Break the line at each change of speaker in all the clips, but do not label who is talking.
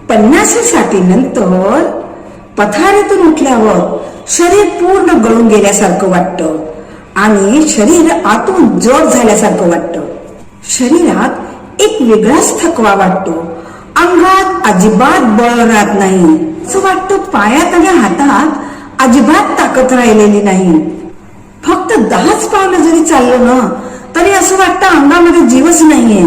50-60 नंतर पथारीतून उठल्यावर शरीर पूर्ण गळून गेल्यासारखं वाटतं आणि शरीर आतून जड झाल्यासारखं वाटतं. शरीरात एक वेगळाच थकवा वाटतो. अंगात अजिबात बळ राहत नाही. असं वाटतं पायात आणि हातात अजिबात ताकद राहिलेली नाही. फक्त 10च पावलं जरी चाललं ना तरी असं वाटतं अंगामध्ये जीवच नाहीये.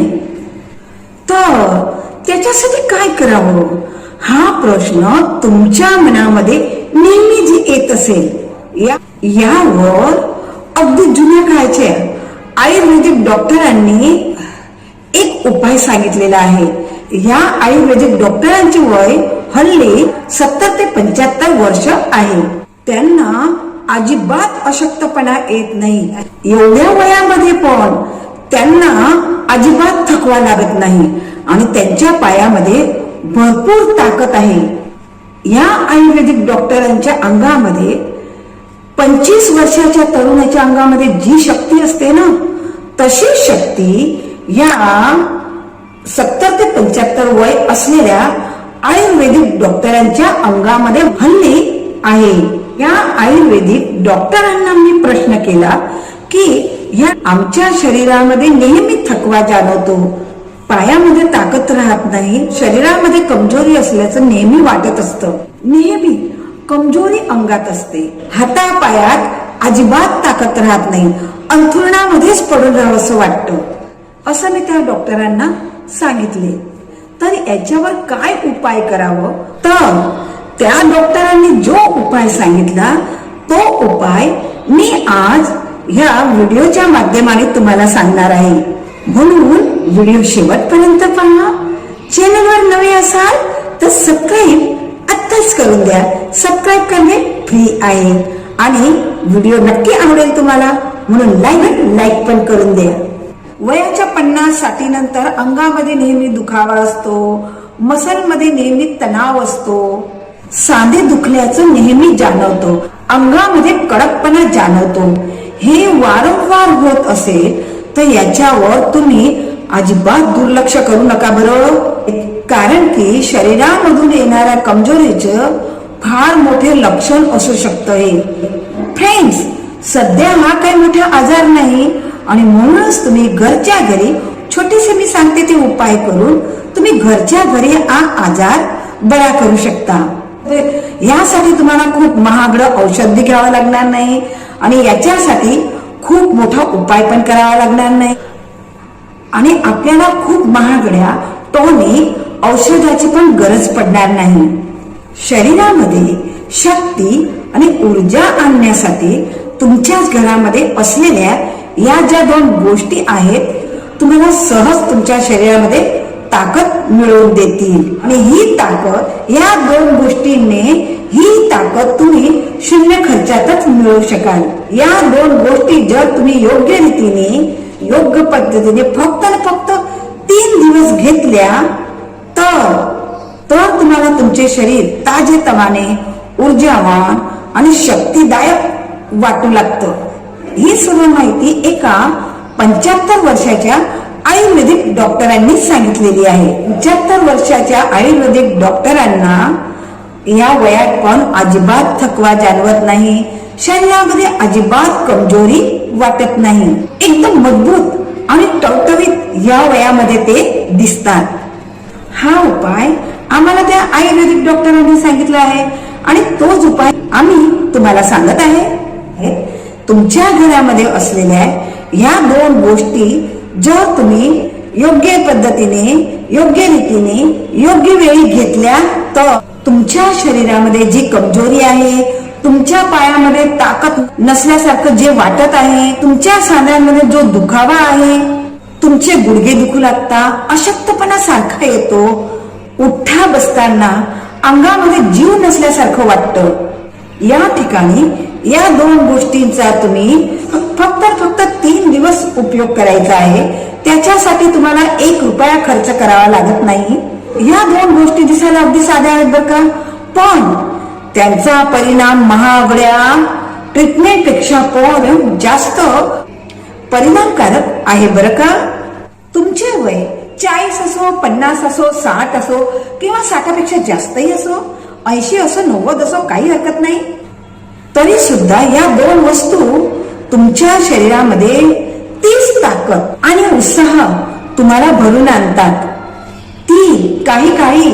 तर त्याच्यासाठी काय करावं हा प्रश्न तुमच्या मनामध्ये नेहमी जी येत असेल यावर अगदी जुन्या काळच्या आयुर्वेदिक डॉक्टरांनी एक उपाय सांगितलेला आहे. या आयुर्वेदिक डॉक्टरांचे वय हल्ली 70 ते 75 वर्ष आहे. त्यांना अजिबात अशक्तपणा येत नाही. एवढ्या वयामध्ये पण त्यांना अजिबात थकवा लागत नाही आणि त्यांच्या पायामध्ये भरपूर ताकद आहे. या आयुर्वेदिक डॉक्टरांच्या अंगामध्ये 25 वर्षाच्या तरुणाच्या अंगामध्ये जी शक्ती असते ना तशी शक्ती या 70 ते 75 वय असलेल्या आयुर्वेदिक डॉक्टरांच्या अंगामध्ये हल्ली आहे. या आयुर्वेदिक डॉक्टरांना मी प्रश्न केला की या आमच्या शरीरामध्ये नेहमी थकवा जाणवतो, पायामध्ये ताकद राहत नाही, शरीरामध्ये कमजोरी असल्याचं नेहमी वाटत असतं, नेहमी कमजोरी अंगात असते, हातापायात अजिबात ताकद राहत नाही, अंथरुणामध्येच पडून राहावंसं वाटतं, असं मी त्या डॉक्टरांना सांगितले. तर याच्यावर काय उपाय करावं? तर त्या डॉक्टरांनी जो उपाय सांगितला तो उपाय मी आज ह्या व्हिडिओच्या माध्यमाने तुम्हाला सांगणार आहे. म्हणून व्हिडिओ शेवटपर्यंत पहा. चॅनलवर नवे असाल तर सबस्क्राईब आत्ताच करून द्या. सबस्क्राईब करणे फ्री आहे आणि व्हिडिओ नक्की आवडेल तुम्हाला म्हणून लाईक पण करून द्या. वयाच्या 50-60 नंतर अंगामध्ये नेहमी दुखावा असतो, मसलमध्ये नेहमी तणाव असतो, सांधे दुखल्याचं नेहमी जाणवतो, अंगामध्ये कडकपणा जाणवतो. हे वारंवार होत असेल तर याच्यावर तुम्ही अजिबात दुर्लक्ष करू नका बरं. कारण की शरीरामधून येणाऱ्या कमजोरीचं फार मोठे लक्षण असू शकतं. हे फ्रेंड्स, सध्या हा काही मोठा आजार नाही आणि म्हणूनच तुम्ही घरच्या घरी छोटेसे मी सांगते ते उपाय करून तुम्ही घरच्या घरी हा आजार बरा करू शकता. यासाठी तुम्हाला खूप महागडं औषध घ्यावं लागणार नाही आणि याच्यासाठी खूप मोठा उपाय पण करावा लागणार नाही आणि आपल्याला खूप महागड्या टॉनिक औषधाची पण गरज पडणार नाही. शरीरामध्ये शक्ती आणि ऊर्जा आणण्यासाठी तुमच्याच घरामध्ये असलेल्या या ज्या 2 गोष्टी आहेत तुम्हाला सहज तुमच्या शरीरामध्ये ताकद मिळवून देतील आणि ही ताकद या 2 गोष्टींनी ही ताकद तुम्ही 0 खर्चातच मिळवू शकाल. या 2 गोष्टी जर तुम्ही योग्य रीतीने योग्य पद्धतीने फक्त 3 दिवस घेतल्या तर तुम्हाला तुमचे शरीर ताजेतवाने, ऊर्जावान आणि शक्तिदायक वाटू लागतं. ही सर्व माहिती एका 75 वर्षाच्या आयुर्वेदिक डॉक्टरांनी सांगितलेली आहे. 75 वर्षाच्या आयुर्वेदिक डॉक्टरांना या वयात पण अजिबात थकवा जाणवत नाही, शरीरामध्ये अजिबात कमजोरी वाटत नाही, एकदम मजबूत आणि टवटवीत या वयामध्ये ते दिसतात. हा उपाय आम्हाला त्या आयुर्वेदिक डॉक्टरांनी सांगितला आहे आणि तोच उपाय आम्ही तुम्हाला सांगत आहे. तुमच्या घरामध्ये असलेल्या या 2 गोष्टी जर तुम्ही योग्य पद्धतीने, योग्य रीतीने, योग्य वेळी घेतल्या तर तुमच्या शरीरामध्ये जी कमजोरी आहे, तुमच्या पायामध्ये ताकद नसल्यासारखं जे वाटत आहे, तुमच्या सांध्यांमध्ये जो दुखावा आहे, तुमचे गुडघे दुखू लागतात, अशक्तपणा सारखा येतो, उठा बसताना अंगामध्ये जीव नसल्यासारखं वाटतं. या ठिकाणी या 2 गोष्टींचा तुम्ही फक्त 3 दिवस उपयोग करायचा आहे. त्याच्यासाठी तुम्हाला 1 रुपया खर्च करावा लागत नाही. या 2 गोष्टी दिसायला अगदी साध्या आहेत बरं का, पण त्यांचा परिणाम महागड्या ट्रीटमेंट पेक्षा पण जास्त परिणामकारक आहे बरं का. तुमचे वय 40 असो, 50 असो, 60 असो किंवा 60पेक्षा जास्तही असो, 80 असो, 90 असो, काही हरकत नाही. तरी सुद्धा या दोन वस्तू तुमच्या शरीरामध्ये तीच ताकद आणि उत्साह तुम्हाला भरून आणतात. ती काही काळी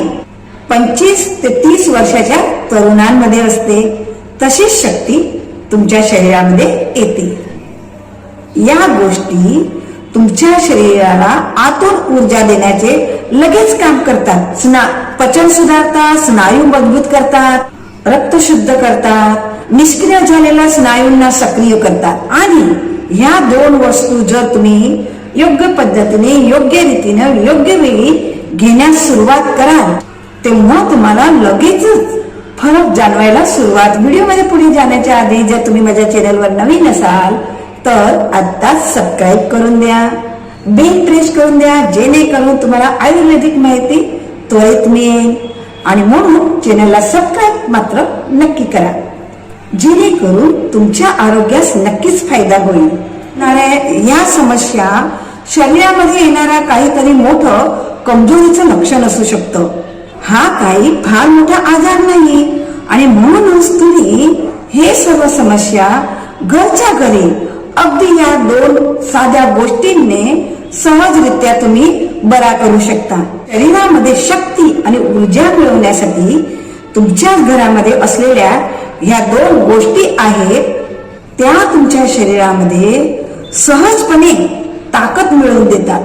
25 ते 30 वर्षाच्या तरुणांमध्ये असते. तशीच शक्ती तुमच्या शरीरामध्ये येते. या गोष्टी तुमच्या शरीराला आतून ऊर्जा देण्याचे लगेच काम करतात. पचन सुधारतात, स्नायू मजबूत करतात, रक्त शुद्ध करतात, निष्क्रिय झालेल्या स्नायूंना सक्रिय करतात. आणि ह्या दोन वस्तू जर तुम्ही योग्य पद्धतीने, योग्य रीतीने, योग्य वेळी घेण्यास सुरुवात कराल तेव्हा तुम्हाला लगेचच फरक जाणवायला सुरुवात. व्हिडिओमध्ये पुढे जाण्याच्या आधी जर तुम्ही माझ्या चॅनलवर नवीन असाल तर आत्ताच सबस्क्राईब करून द्या, बेल प्रेस करून द्या, जेणेकरून तुम्हाला आयुर्वेदिक माहिती त्वरित मिळेल. आणि म्हणून चॅनलला सबस्क्राईब मात्र नक्की करा, जेणेकरून तुमच्या आरोग्यास नक्कीच फायदा होईल. या समस्या शरीरामध्ये येणारा काहीतरी मोठं कमजोरीचं लक्षण असू शकतं. हा काही फार मोठा आजार नाही आणि म्हणूनच तुम्ही हे सर्व समस्या घरच्या घरी अगदी या दोन साध्या गोष्टींनी सहजरित्या तुम्ही बरा करू शकता. शरीरामध्ये शक्ती आणि ऊर्जा मिळवण्यासाठी तुमच्या घरामध्ये असलेल्या ह्या दोन गोष्टी आहेत, त्या तुमच्या शरीरामध्ये सहजपणे ताकद मिळवून देतात,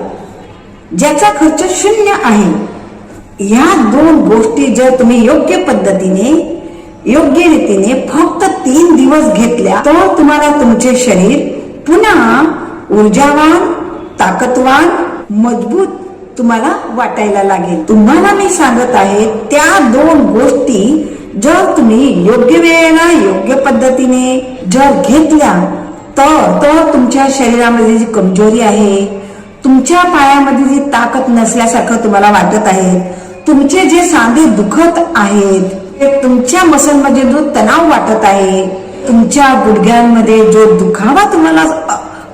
ज्याचा खर्च 0 आहे. या दोन गोष्टी जर तुम्ही योग्य पद्धतीने, योग्य रीतीने फक्त 3 दिवस घेतल्या तर तुम्हाला तुमचे शरीर पुन्हा ऊर्जावान, ताकदवान, मजबूत तुम्हाला वाटायला लागेल. तुम्हाला मी सांगत आहे त्या दोन गोष्टी जर तुम्ही योग्य वेळेला, योग्य पद्धतीने जर घेतल्या तर तुमच्या शरीरामध्ये जी कमजोरी आहे, तुमच्या पायामध्ये जी ताकद नसल्यासारखं तुम्हाला वाटत आहे, तुमचे जे सांधे दुखत आहेत, तुमच्या मसलमध्ये जो तणाव वाटत आहे, तुमच्या गुडघ्यांमध्ये जो दुखावा तुम्हाला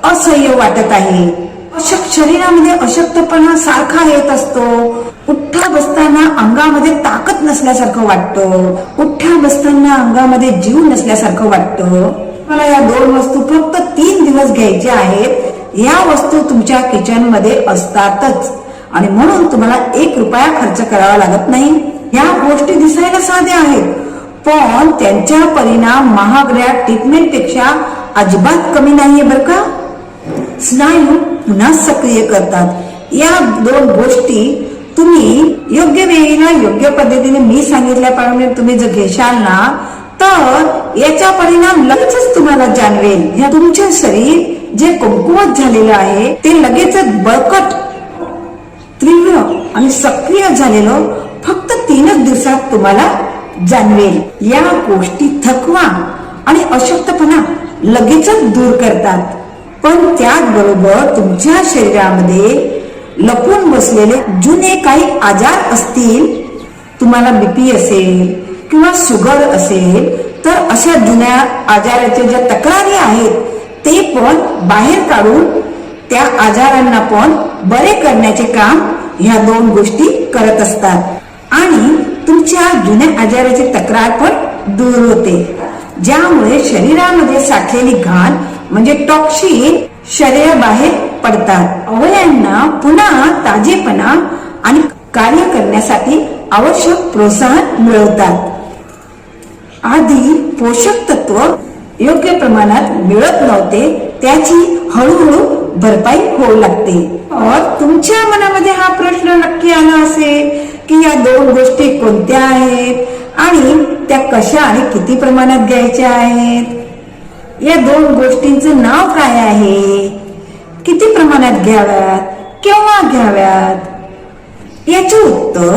असह्य वाटत आहे, शरीरामध्ये अशक्तपणा सारखा येत असतो, उठता बसताना अंगामध्ये ताकद नसल्यासारखं वाटतं, उठता बसताना अंगामध्ये जीव नसल्यासारखं वाटतं. मला या दोन वस्तू फक्त 3 दिवस घ्यायच्या आहेत. या वस्तू तुमच्या किचन मध्ये असतातच आणि म्हणून तुम्हाला 1 रुपया खर्च करावा लागत नाही. या गोष्टी दिसायला साध्या आहेत, पण त्यांचा परिणाम महागड्या ट्रीटमेंट पेक्षा अजिबात कमी नाहीये बरं का. स्नायू पुन्हा सक्रिय करतात. या दोन गोष्टी तुम्ही योग्य वेळेला, योग्य पद्धतीने मी सांगितल्याप्रमाणे तुम्ही जर घेशाल ना तर याचा परिणाम लगेचच तुम्हाला जाणवेल. तुमचे शरीर जे कमकुवत झालेलं आहे ते लगेचच बळकट, तीव्र आणि सक्रिय झालेलं फक्त 3च दिवसात तुम्हाला जाणवेल. या गोष्टी थकवा आणि अशक्तपणा लगेचच दूर करतात. पण त्याचबरोबर तुमच्या शरीरामध्ये लपून बसलेले जुने काही आजार असतील, तुम्हाला बीपी असेल किंवा शुगर असेल, तर अशा जुन्या आजाराच्या ज्या तक्रारी आहेत ते पण बाहेर काढून त्या आजारांना पण बरे करण्याचे काम ह्या दोन गोष्टी करत असतात. आणि तुमच्या जुन्या आजाराची तक्रार पण दूर होते, ज्यामुळे शरीरामध्ये साठलेली घाण म्हणजे टॉक्सिन शरीराबाहेर पडतात. अवयवांना पुन्हा ताजेपणा आणि कार्य करण्यासाठी आवश्यक प्रोत्साहन मिळवतात. आधी पोषक तत्व योग्य प्रमाणात मिळत नव्हते, त्याची हळूहळू भरपाई होऊ लागते. तुमच्या मनामध्ये हा प्रश्न नक्की आला असेल की या दोन गोष्टी कोणत्या आहेत आणि त्या कशा आणि किती प्रमाणात घ्यायच्या आहेत, या दोन गोष्टींचं नाव काय आहे, किती प्रमाणात घ्याव्यात, केव्हा घ्याव्यात, याचे उत्तर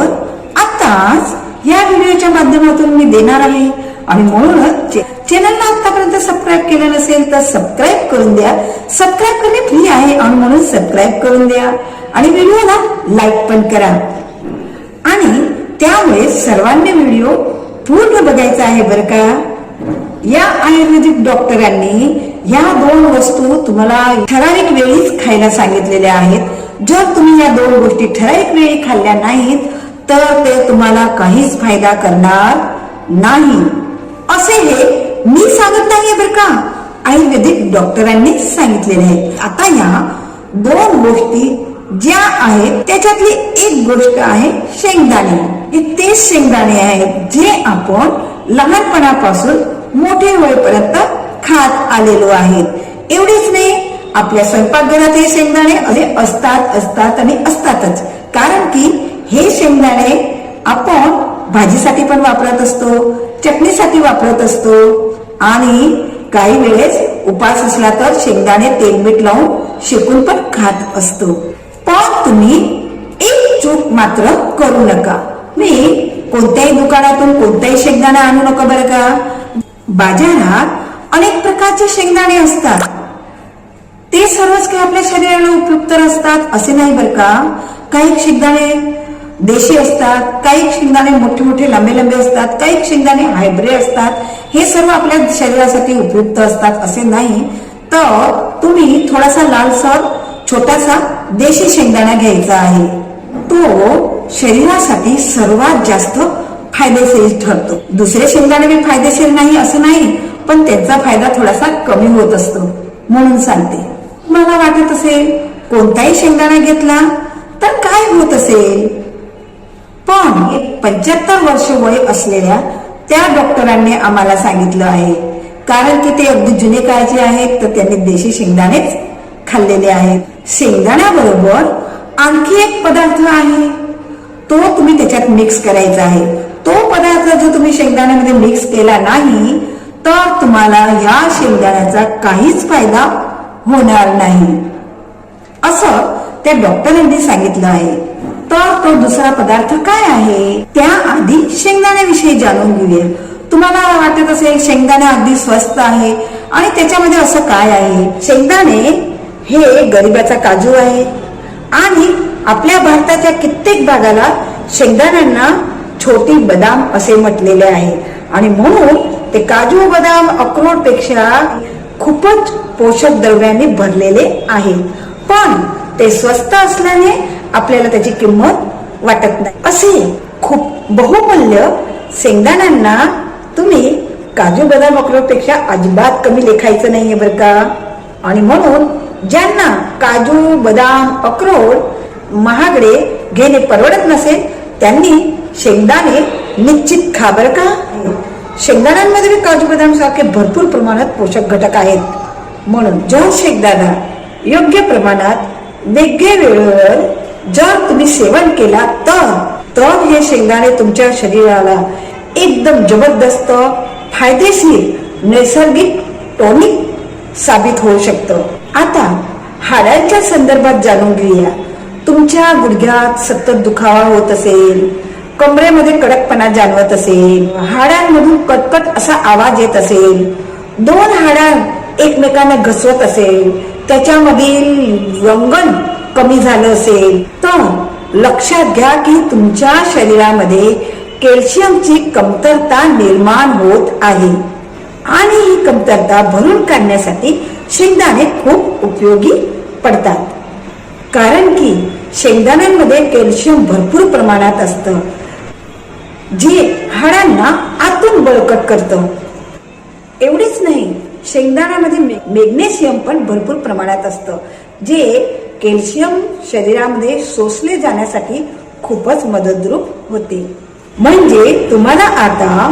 आताच या व्हिडिओच्या माध्यमातून मी देणार आहे. आणि म्हणूनच चॅनलला आतापर्यंत सबस्क्राईब केलं नसेल तर सबस्क्राईब करून द्या. सबस्क्राईब करणे फ्री आहे आणि म्हणून सबस्क्राईब करून द्या आणि व्हिडिओला लाईक पण करा. आणि त्यामुळे सर्वांनी व्हिडिओ पूर्ण बघायचा आहे बरं का. या आयुर्वेदिक डॉक्टरांनी या दोन वस्तू तुम्हाला ठराविक वेळीच खायला सांगितलेल्या आहेत. जर तुम्ही या दोन गोष्टी ठराविक वेळी खाल्ल्या नाहीत तर ते तुम्हाला काहीच फायदा करणार नाही. असे हे मी सांगत नाहीये बरं का, आयुर्वेदिक डॉक्टरांनी सांगितलेले आहे. आता या दोन गोष्टी ज्या आहेत त्याच्यातली एक गोष्ट आहे शेंगदाणे. हे तेच शेंगदाणे आहेत जे आपण लहानपणापासून मोठे होईपर्यंत खात आलेलो आहेत. एवढेच नाही, आपल्या स्वयंपाकघरात हे शेंगदाणे असे असतात आणि असतातच. कारण की हे शेंगदाणे आपण भाजीसाठी पण वापरत असतो, चटणीसाठी वापरत असतो आणि काही वेळेस उपास असला तर शेंगदाणे तेल मीठ लावून शेकून पण खात असतो. पण तुम्ही एक चूक मात्र करू नका. मी कोणत्याही दुकानातून कोणताही शेंगदाणा आणू नका बरं का. बाजारात अनेक प्रकारचे शेंगदाणे असतात, ते सर्वच काही आपल्या शरीराला उपयुक्त असतात असे नाही बरं का. काही शेंगदाणे देशी असतात, काही शेंगदाणे मोठे मोठे लांबे लांबे असतात, काही शेंगदाणे हायब्रिड असतात. हे सर्व आपल्या शरीरासाठी उपयुक्त असतात असे नाही. तर तुम्ही थोडासा लालसर छोटासा देशी शेंगदाणा घ्यायचा आहे. तो शरीरासाठी सर्वात जास्त फायदेशीर ठरतो. दुसरे शेंगदाणे बी फायदेशीर नाही असं नाही, पण त्यांचा फायदा थोडासा कमी होत असतो म्हणून सांगते. मला वाटत असेल कोणताही शेंगदाणा घेतला तर काय होत असेल, पण 75 वर्ष वय असलेल्या त्या डॉक्टरांनी आम्हाला सांगितलं आहे. कारण की ते अगदी जुने काळचे आहेत, तर त्यांनी देशी शेंगदाणेच खाल्लेले आहेत. शेंगदाण्याबरोबर आणखी एक पदार्थ आहे, तो तुम्ही त्याच्यात मिक्स करायचा आहे. तो पदार्थ जर तुम्ही शेंगदाण्यामध्ये मिक्स केला नाही तर तुम्हाला ह्या शेंगदाण्याचा काहीच फायदा होणार नाही असं त्या डॉक्टरांनी सांगितलं आहे. तर तो दुसरा पदार्थ काय आहे, त्याआधी शेंगदाण्याविषयी जाणून घेऊया. तुम्हाला वाटत असेल शेंगदाणे अगदी स्वस्त आहे आणि त्याच्यामध्ये असं काय आहे. शेंगदाणे हे गरिबाचा काजू आहे आणि आपल्या भारताच्या कित्येक भागाला शेंगदाण्यांना छोटी बदाम असे म्हटलेले आहे आणि म्हणून ते काजू बदाम अक्रोड पेक्षा खूपच पोषक द्रव्यांनी भरलेले आहे. पण ते स्वस्त असल्याने आपल्याला त्याची किंमत वाटत नाही. असे खूप बहुमूल्य शेंगदाण्यांना तुम्ही काजू बदाम अक्रोड पेक्षा अजिबात कमी लेखायचं नाहीये बरं का. आणि म्हणून ज्यांना काजू बदाम अक्रोड महागडे घेणे परवडत नसेल त्यांनी शेंगदाणे निश्चित खा बरं का. शेंगदाण्यांमध्ये काजू बदाम सारखे भरपूर प्रमाणात पोषक घटक आहेत. म्हणून जर शेंगदाणा योग्य प्रमाणात वेगळे वेळेवर जर तुम्ही सेवन केला तर हे शेंगदाणे तुमच्या शरीराला एकदम जबरदस्त फायदेशीर नैसर्गिक टॉनिक साबित होऊ शकतं. आता हाडांच्या संदर्भात जाणून घेऊया. तुमच्या गुडघ्यात सतत दुखावा होत असेल, कमरेमध्ये कडकपणा जाणवत असेल, हाडांमधून कटकट असा आवाज येत असेल, दोन हाडां एकमेकांना घसवत असेल, त्याच्यामधील वंगण कमी झालं असेल तर लक्षात घ्या की तुमच्या शरीरामध्ये कॅल्शियमची कमतरता निर्माण होत आहे आणि ही कमतरता भरून काढण्यासाठी शेंगदाणे खूप उपयोगी पडतात. कारण की शेंगदाण्यांमध्ये कॅल्शियम भरपूर प्रमाणात असतं जे हाडांना आतून बळकट करतं. एवढेच नाही, शेंगदाण्यामध्ये मॅग्नेशियम पण भरपूर प्रमाणात असतं जे कॅल्शियम शरीरामध्ये शोषले जाण्यासाठी खूपच मदतरूप होते. म्हणजे तुम्हाला आता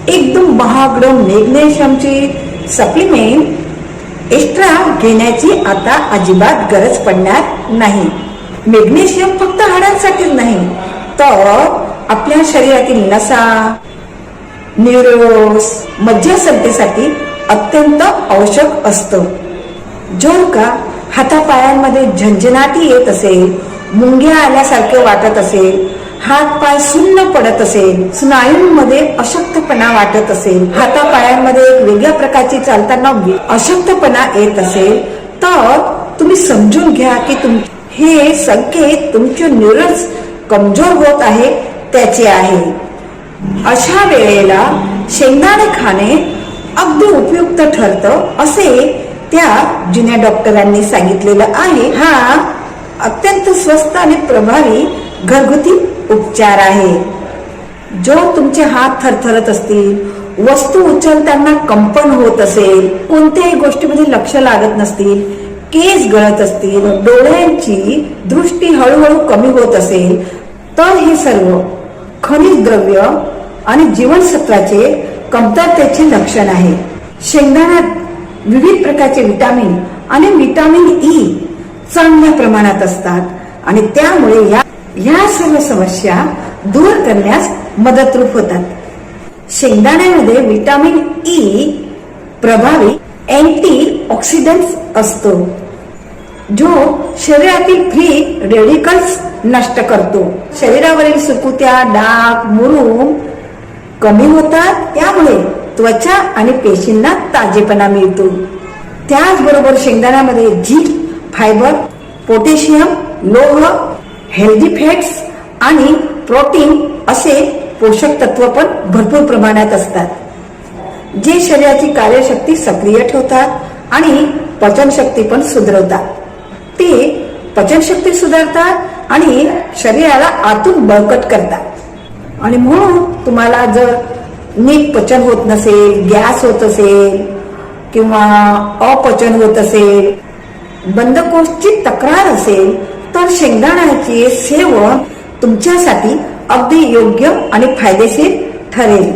एकदम महागड मॅग्नेशियमची सप्लिमेंट एक्स्ट्रा घेण्याची आता अजिबात गरज पडणार नाही. मॅग्नेशियम फक्त हाडांसाठीच नाही तर आपल्या शरीरातील नसा, न्यूरोस, मज्जासंस्थेसाठी अत्यंत आवश्यक असतं. जर का हातापायांमध्ये झंझनाटी येत असेल, मुंग्या आल्यासारखे वाटत असेल, हात पाय सुन्न पडत असेल, स्नायूंमध्ये अशक्तपणा वाटत असेल, हातापायांमध्ये एक वेगळ्या प्रकारची चालताना अशक्तपणा येत असेल तर तुम्ही समजून घ्या की हे संकेत तुमचे न्यूरॉन्स कमजोर होत आहे त्याचे आहे. अशा वेळेला शेंगदाणे खाणे अगदी उपयुक्त ठरतं असे त्या जुन्या डॉक्टरांनी सांगितलेलं आहे. हा अत्यंत स्वस्त आणि प्रभावी घरगुती उपचार आहे. जो तुमचे हात थरथरत असतील, वस्तू उचलताना कंपन होत असेल, कोणत्याही गोष्टीमध्ये लक्ष लागत नसतील, केस गळत असतील, डोळ्यांची दृष्टी हळूहळू कमी होत असेल, तर हे सर्व खनिज द्रव्य आणि जीवनसत्वाचे कमतरतेचे लक्षण आहे. शेंगदाण्यात विविध प्रकारचे विटामिन आणि विटामिन ई चांगल्या प्रमाणात असतात आणि त्यामुळे या सर्व समस्या दूर करण्यास मदतरूप होतात. शेंगदाण्यामध्ये विटामिन ई प्रभावी अँटी ऑक्सिडंट असतो, जो शरीरातील फ्री रेडिकल्स नष्ट करतो. शरीरावरील सुकुत्या, डाग, मुरूम कमी होतात. त्यामुळे त्वचा आणि पेशींना ताजेपणा मिळतो. त्याचबरोबर शेंगदाण्यामध्ये झिंक, फायबर, पोटॅशियम, लोह, हेल्दी फॅट्स आणि प्रोटीन असे पोषक तत्व पण भरपूर प्रमाणात असतात, जे शरीराची कार्यशक्ती सक्रिय ठेवतात आणि पचनशक्ती पण सुधारवतात. ते पचनशक्ती सुधारतात आणि शरीराला आतून बळकट करतात. आणि म्हणून तुम्हाला जर नीट पचन होत नसेल, गॅस होत असेल किंवा अपचन होत असेल, बंधकोष्ठची तक्रार असेल, तर शेंगदाण्याचे सेवन तुमच्यासाठी अगदी योग्य आणि फायदेशीर ठरेल.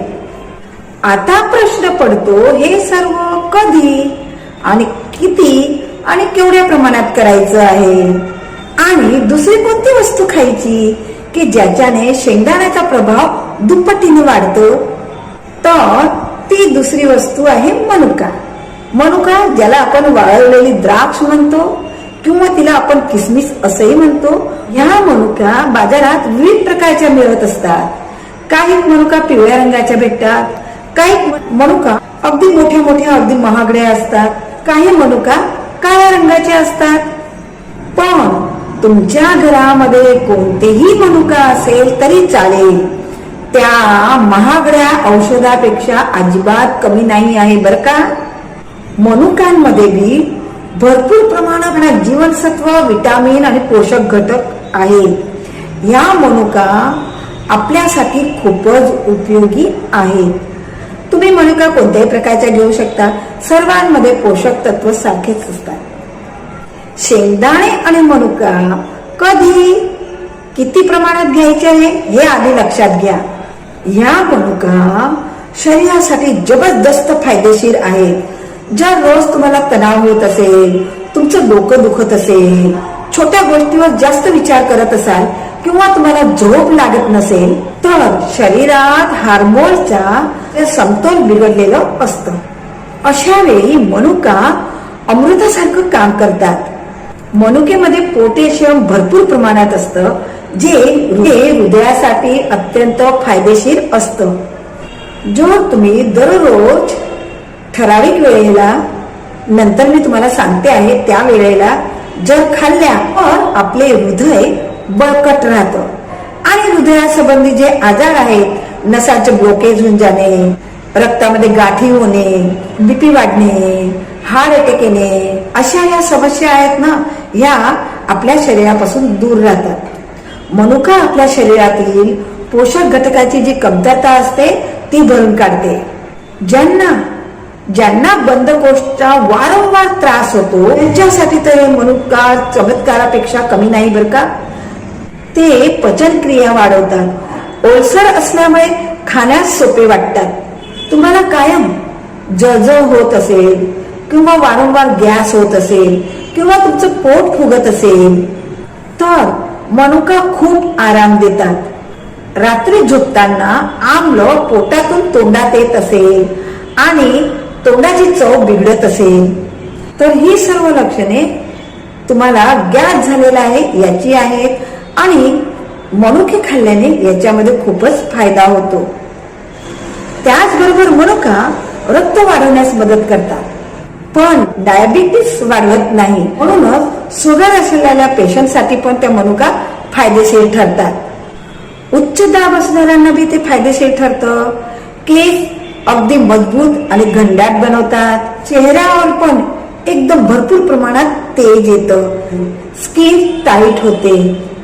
आता प्रश्न पडतो, हे सर्व कधी आणि किती आणि केवढ्या प्रमाणात करायचं आहे, आणि दुसरी कोणती वस्तू खायची की ज्याच्याने शेंगदाण्याचा प्रभाव दुप्पटीने वाढतो? तर ती दुसरी वस्तू आहे मनुका. मनुका, ज्याला आपण वाळवलेली द्राक्ष म्हणतो किंवा तिला आपण किसमिस असंही म्हणतो. ह्या मनुका बाजारात विविध प्रकारच्या मिळत असतात. काही मनुका पिवळ्या रंगाच्या भेटतात, काही मनुका अगदी मोठ्या मोठ्या अगदी महागड्या असतात, काही मनुका काळ्या रंगाचे असतात. पण तुमच्या घरामध्ये कोणतेही मनुका असेल तरी चालेल, त्या महागड्या औषधापेक्षा अजिबात कमी नाही आहे बरं का. मनुकांमध्ये बी भरपूर प्रमाणात जीवनसत्व, विटामिन आणि पोषक घटक आहेत. या मनुका आपल्यासाठी खूपच उपयोगी आहेत. तुम्ही मनुका कोणत्याही प्रकारच्या घेऊ शकता, सर्वांमध्ये पोषक तत्व सारखेच असतात. शेंगदाणे आणि मनुका कधी किती प्रमाणात घ्यायचे आहे हे आधी लक्षात घ्या. या मनुका शरीरासाठी जबरदस्त फायदेशीर आहेत. जर रोज तुम्हाला तणाव होत असेल, तुमचं डोकं दुखत असेल, छोट्या गोष्टीवर जास्त विचार करत असाल किंवा तुम्हाला झोप लागत नसेल, तर शरीरात हार्मोन्सचा समतोल बिघडलेलं असतं. अशा वेळी मनुका अमृतासारखं काम करतात. मनुकेमध्ये पोटॅशियम भरपूर प्रमाणात असतं, जे हृदयासाठी अत्यंत फायदेशीर असतं. जर तुम्ही दररोज ठराविक वेळेला, नंतर मी तुम्हाला सांगते आहे त्या वेळेला जर खाल्ल्या, तर आपले हृदय बळकट राहतं आणि हृदयासंबंधी जे आजार आहेत, नसाचे ब्लॉकेज होऊन जाणे, रक्तामध्ये गाठी होणे, बीपी वाढणे, हार्ट अटॅक येणे, अशा या समस्या आहेत ना, या आपल्या शरीरापासून दूर राहतात. मनुका आपल्या शरीरातील पोषक घटकाची जी कमतरता असते ती भरून काढते. ज्यांना बंधकोष्ठचा वारंवार त्रास होतो त्यांच्यासाठी तर मनुका चमत्कारापेक्षा कमी नाही बरं का. ते पचन क्रिया वाढवतात. ओलसर असल्यामुळे खाण्यास सोपे वाटतात. तुम्हाला कायम जळजळ होत असेल किंवा वारंवार गॅस होत असेल किंवा तुमचं पोट फुगत असेल, तर मनुका खूप आराम देतात. रात्री झोपताना आम्ल पोटातून तोंडात येत असेल आणि तोंडाची चव बिघडत असेल, तर ही सर्व लक्षणे तुम्हाला गॅस झालेला आहे याची आहेत आणि मनुके खाल्ल्याने याच्यामध्ये खूपच फायदा होतो. त्याचबरोबर मनुका रक्त वाढवण्यास मदत करतात, पण डायबिटीस वाढवत नाही. म्हणूनच शुगर असलेल्या पेशंटसाठी पण त्या मनुका फायदेशीर ठरतात. उच्च दाब असणाऱ्यांना बी ते फायदेशीर ठरतं. केस अगदी मजबूत आणि घनदाट बनवतात. चेहऱ्यावर पण एकदम भरपूर प्रमाणात तेज येतं. स्किन टाईट होते,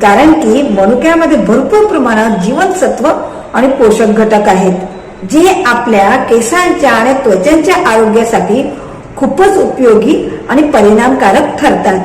कारण की मनुक्यामध्ये भरपूर प्रमाणात जीवनसत्व आणि पोषक घटक आहेत जे आपल्या केसांच्या आणि त्वचांच्या आरोग्यासाठी खूपच उपयोगी आणि परिणामकारक ठरतात.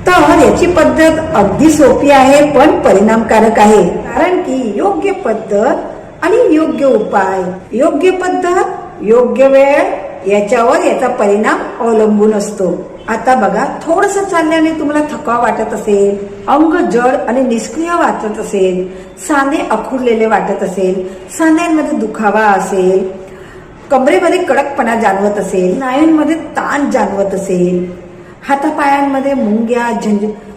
तर याची पद्धत अगदी सोपी आहे पण परिणामकारक आहे, कारण की योग्य पद्धत आणि योग्य उपाय, योग्य पद्धत योग्य वेळ याच्यावर याचा परिणाम अवलंबून असतो. आता बघा, थोडस चालल्याने तुम्हाला थकवा वाटत असेल, अंग जड आणि निष्क्रिय वाटत असेल, सांधे अखुरलेले वाटत असेल, सांध्यांमध्ये दुखावा असेल, कमरेमध्ये कडकपणा जाणवत असेल, स्नायूंमध्ये ताण जाणवत असेल, हातापायांमध्ये मुंग्या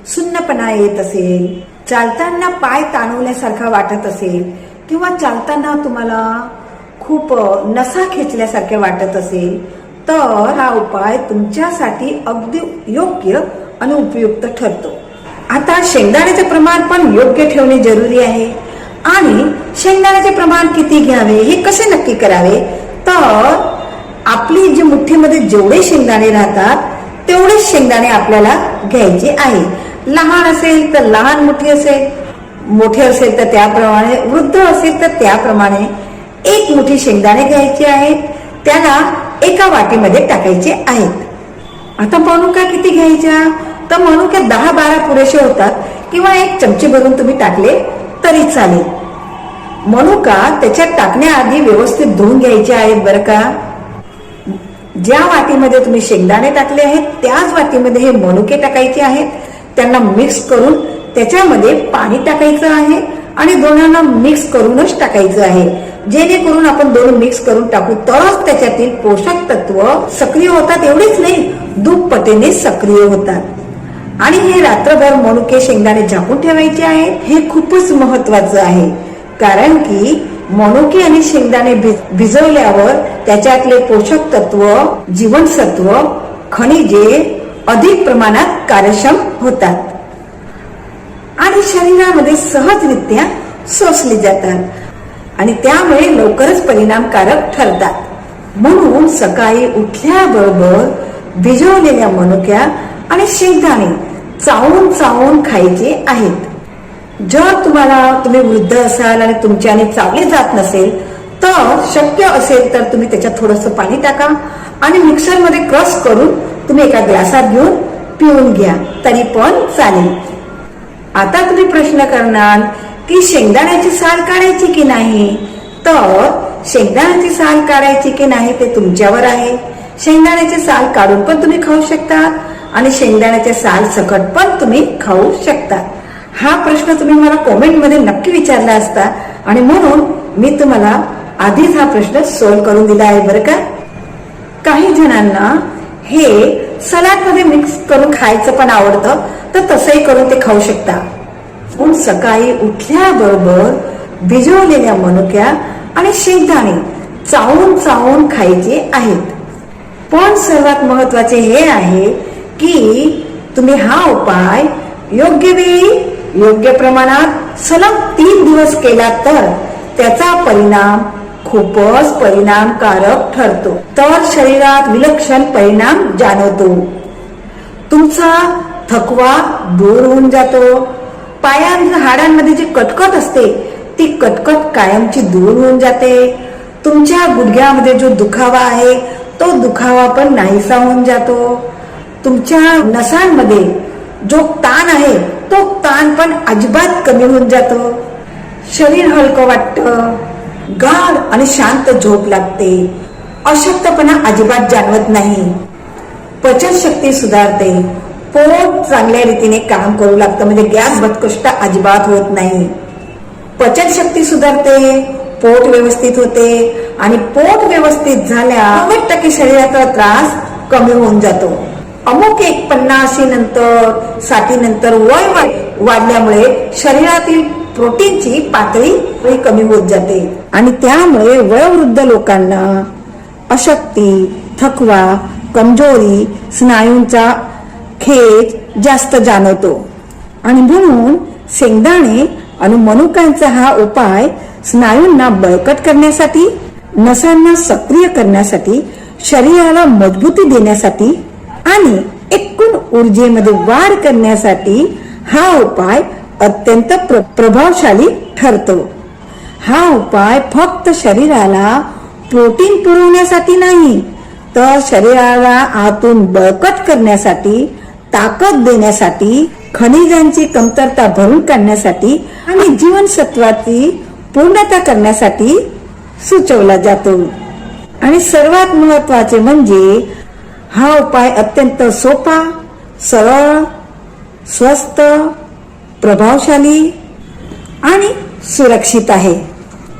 सुन्नपणा येत असेल, चालताना पाय ताणवल्यासारखा वाटत असेल किंवा चालताना तुम्हाला खूप नसा खेचल्यासारखे वाटत असेल, तर हा उपाय तुमच्यासाठी अगदी योग्य आणि उपयुक्त ठरतो. आता शेंगदाण्याचे प्रमाण पण योग्य ठेवणे जरुरी आहे. आणि शेंगदाण्याचे प्रमाण किती घ्यावे हे कसे नक्की करावे, तर आपली जी मुठ्ठीमध्ये जेवढे शेंगदाणे राहतात तेवढेच शेंगदाणे आपल्याला घ्यायचे आहे. लहान असेल तर लहान मुठी असेल, मोठे असेल तर त्याप्रमाणे, वृद्ध असेल तर त्याप्रमाणे एक मुठी शेंगदाणे घ्यायचे आहेत, त्याला एका वाटीमध्ये टाकायचे आहेत. आता मनुका किती घ्यायच्या, तर मनुक्या 10-12 पुरेसे होतात किंवा एक चमचे भरून तुम्ही टाकले तरी चालेल. मनुका त्याच्यात टाकण्याआधी व्यवस्थित धुवून घ्यायचे आहेत बरं का. ज्या वाटीमध्ये तुम्ही शेंगदाणे टाकले आहेत त्याच वाटीमध्ये हे मनुके टाकायचे आहेत. त्यांना मिक्स करून त्याच्यामध्ये पाणी टाकायचं आहे आणि दोनांना मिक्स करूनच टाकायचं आहे, जेणेकरून आपण दोन मिक्स करून टाकू तरच त्याच्यातील पोषक तत्व सक्रिय होतात. एवढेच नाही, दुप्पटीने सक्रिय होतात. आणि हे रात्रभर मनुके शेंगदाणे झाकून ठेवायचे आहेत. हे खूपच महत्वाचं आहे, कारण की मनुके आणि शेंगदाणे भिजवल्यावर त्याच्यातले पोषक तत्व, जीवनसत्व, खनिजे अधिक प्रमाणात कार्यक्षम होतात आणि शरीरामध्ये सहजरित्या शोषली जातात आणि त्यामुळे लवकरच परिणामकारक ठरतात. म्हणून सकाळी उठल्याबरोबर भिजवलेल्या मनुक्या आणि शेंगदाणे चावून चावून खायचे आहेत. जर तुम्ही वृद्ध असाल आणि तुमच्याने चावले जात नसेल तर शक्य असेल तर तुम्ही त्याच्यात थोडंसं पाणी टाका आणि मिक्सरमध्ये क्रश करून तुम्ही एका ग्लासात घेऊन पिऊन घ्या तरी पण चालेल. आता तुम्ही प्रश्न करणार की शेंगदाण्याची साल काढायची की नाही, तर शेंगदाण्याची साल काढायची की नाही ते तुमच्यावर आहे. शेंगदाण्याची साल काढून पण तुम्ही खाऊ शकता आणि शेंगदाण्याचे साल सकट पण तुम्ही खाऊ शकता. हा प्रश्न तुम्ही मला कमेंट मध्ये नक्की विचारला असता आणि म्हणून मी तुम्हाला आधीच हा प्रश्न सॉल्व्ह करून दिला आहे बरं का. काही जणांना हे सलाड मध्ये मिक्स करून खायचं पण आवडतं, तर तसंही करून ते खाऊ शकता. पण सकाळी उठल्याबरोबर भिजवलेल्या मनुक्या आणि शेंगदाणे चावून चावून खायचे आहेत. पण सर्वात महत्वाचे हे आहे की तुम्ही हा उपाय योग्य वेळी योग्य प्रमाणात सलग 3 दिवस केला तर त्याचा परिणाम खूपच परिणामकारक ठरतो. तर शरीरात विलक्षण परिणाम जाणवतो. तुमचा थकवा दूर होऊन जातो. पायांच्या हाडांमध्ये जी कटकट असते ती कटकट कायमची दूर होऊन जाते. तुमच्या गुडघ्यामध्ये जो दुखावा आहे तो दुखावा पण नाहीसा होऊन जातो. तुमच्या नसांमध्ये जो ताण आहे तो ताण पण अजिबात कमी होऊन जातो. शरीर हलकं वाटतं, गाढ आणि शांत झोप लागते, अशक्तपणा अजिबात जाणवत नाही, पचनशक्ती सुधारते, पोट चांगल्या रीतीने काम करू लागतं, म्हणजे गॅस बदकष्ट अजिबात होत नाही. पचनशक्ती सुधारते, पोट व्यवस्थित होते आणि पोट व्यवस्थित झाल्या 90% शरीराचा त्रास कमी होऊन जातो. अमुक एक 50 नंतर 60 नंतर वय वाढल्यामुळे शरीरातील प्रोटीनची पातळी कमी होत जाते आणि त्यामुळे वयोवृद्ध लोकांना अशक्ती, थकवा, कमजोरी, स्नायूंचा खेच जास्त जाणवतो. आणि म्हणून शेंगदाणे आणि मनुक्यांचा हा उपाय स्नायूंना बळकट करण्यासाठी, नसांना सक्रिय करण्यासाठी, शरीराला मजबूती देण्यासाठी आणि एक एकूण ऊर्जेमध्ये वाढ करण्यासाठी हा उपाय अत्यंत प्रभावशाली ठरतो. हा उपाय फक्त शरीराला प्रोटीन पुरवण्यासाठी नाही, तर शरीराला आतून बळकट करण्यासाठी, ताकद देण्यासाठी, खनिजांची कमतरता भरून काढण्यासाठी आणि जीवनसत्वाची पूर्णता करण्यासाठी सुचवला जातो. आणि सर्वात महत्वाचे म्हणजे हा उपाय अत्यंत सोपा, सरळ, स्वस्त, प्रभावशाली आणि सुरक्षित आहे.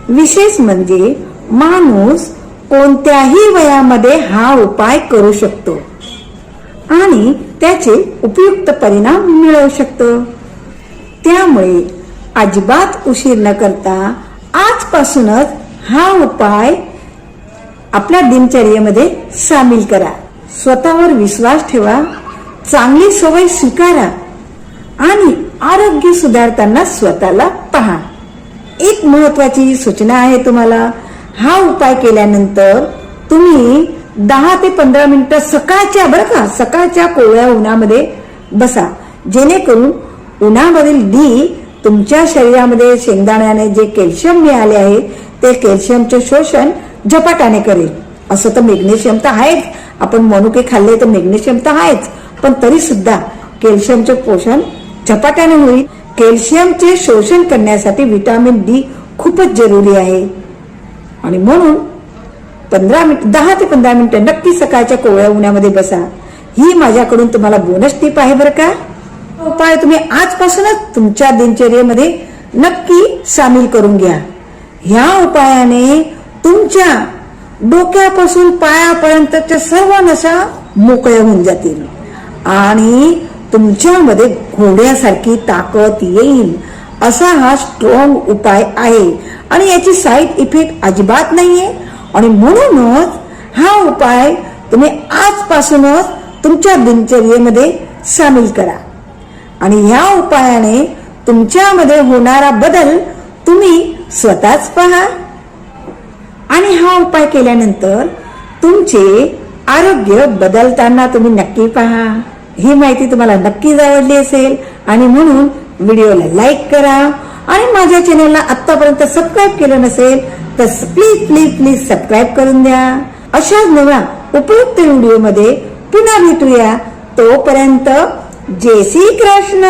विशेष म्हणजे माणूस कोणत्याही वयामध्ये हा उपाय करू शकतो आणि त्याचे उपयुक्त परिणाम मिळवू शकतो. त्यामुळे अजिबात उशीर न करता आजपासूनच हा उपाय आपल्या दिनचर्येमध्ये सामील करा. स्वतःवर विश्वास ठेवा, चांगली सवय स्वीकारा आणि आरोग्य सुधारताना स्वतःला पहा. एक महत्वाची सूचना आहे तुम्हाला, हा उपाय केल्यानंतर तुम्ही 10 ते 15 मिनिटं सकाळच्या कोवळ्या उन्हामध्ये बसा, जेणेकरून उन्हामधील डी तुमच्या शरीरामध्ये शेंगदाण्याने जे कॅल्शियम मिळाले आहे ते कॅल्शियमचे शोषण झपाट्याने करेल. असं तर मॅग्नेशियम तर आहेच, आपण मनुके खाल्ले तर मॅग्नेशियम तर आहेच, पण तरी सुद्धा कॅल्शियमचे पोषण झपाट्याने होईल. कॅल्शियमचे शोषण करण्यासाठी व्हिटॅमिन डी खूपच जरुरी आहे आणि म्हणून 10 ते 15 मिनिटं नक्की सकाळच्या कोवळ्या उन्हामध्ये बसा. ही माझ्याकडून तुम्हाला बोनस टीप आहे बरं का. उपाय तुम्ही आजपासूनच तुमच्या दिनचर्येमध्ये नक्की सामील करून घ्या. ह्या उपायाने तुमच्या डोक्यापासून पायापर्यंतच्या सर्व नसा मोकळ्या होऊन जातील आणि तुमच्यामध्ये घोड्यासारखी ताकद येईल. असा हा स्ट्रॉंग उपाय आहे आणि याची साईड इफेक्ट अजिबात नाहीये. आणि म्हणूनच हा उपाय तुम्ही आजपासूनच तुमच्या दिनचर्येमध्ये सामील करा आणि ह्या उपायाने तुमच्यामध्ये होणारा बदल तुम्ही स्वतःच पहा. आणि हा उपाय केल्यानंतर तुमचे आरोग्य बदलताना तुम्ही नक्की पहा. ही माहिती तुम्हाला नक्कीच आवडली असेल आणि म्हणून व्हिडिओला लाईक करा आणि माझ्या चॅनलला आतापर्यंत सबस्क्राईब केलं नसेल तर प्लीज सबस्क्राईब करून द्या. अशाच नव्या उपयुक्त व्हिडिओमध्ये पुन्हा भेटूया. तोपर्यंत जय श्री कृष्ण.